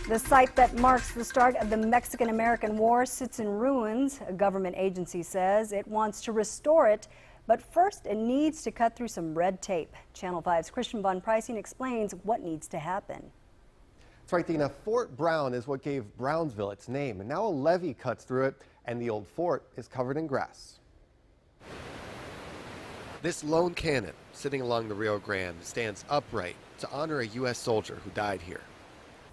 The site that marks the start of the Mexican-American War sits in ruins. A government agency says it wants to restore it, but first it needs to cut through some red tape. Channel 5's Christian Von Preissing explains what needs to happen. That's right, Dina. Fort Brown is what gave Brownsville its name, and now a levee cuts through it, and the old fort is covered in grass. This lone cannon, sitting along the Rio Grande, stands upright to honor a U.S. soldier who died here.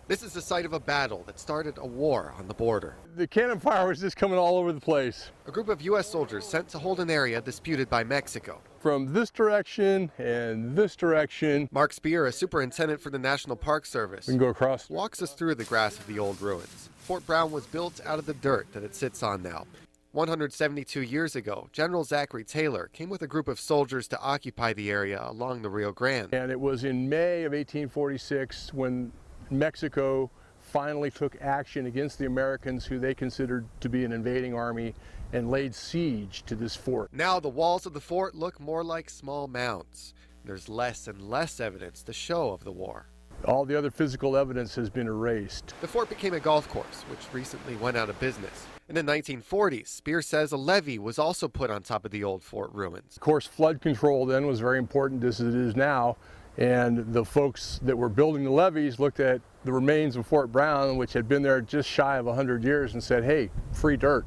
This is the site of a battle that started a war on the border. The cannon fire was just coming all over the place. A group of U.S. soldiers sent to hold an area disputed by Mexico. From this direction and this direction. Mark Speer, a superintendent for the National Park Service, We can go across. walks us through the grass of the old ruins. Fort Brown was built out of the dirt that it sits on now. 172 years ago, General Zachary Taylor came with a group of soldiers to occupy the area along the Rio Grande. And it was in May of 1846 when Mexico finally took action against the Americans, who they considered to be an invading army, and laid siege to this fort. Now the walls of the fort look more like small mounds. There's less and less evidence to show of the war. All the other physical evidence has been erased. The fort became a golf course, which recently went out of business. In the 1940s, Speer says a levee was also put on top of the old fort ruins. Of course, flood control then was very important, as it is now. And the folks that were building the levees looked at the remains of Fort Brown, which had been there just shy of 100 years, and said, hey, free dirt.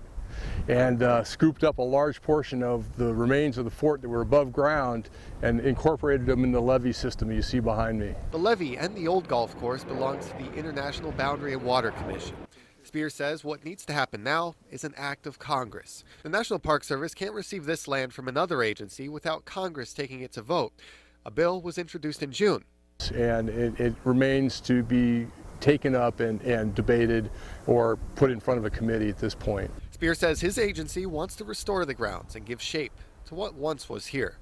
And scooped up a large portion of the remains of the fort that were above ground and incorporated them in the levee system you see behind me. The levee and the old golf course belongs to the International Boundary and Water Commission. Speer says what needs to happen now is an act of Congress. The National Park Service can't receive this land from another agency without Congress taking it to vote. A bill was introduced in June. And it remains to be taken up and debated or put in front of a committee at this point. Speer says his agency wants to restore the grounds and give shape to what once was here.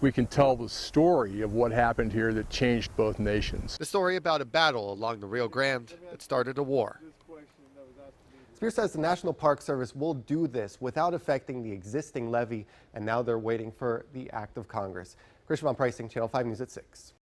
We can tell the story of what happened here that changed both nations. The story about a battle along the Rio Grande that started a war. Speer says the National Park Service will do this without affecting the existing levee, and now they're waiting for the act of Congress. Christian Von Preissing, Channel 5 News at 6.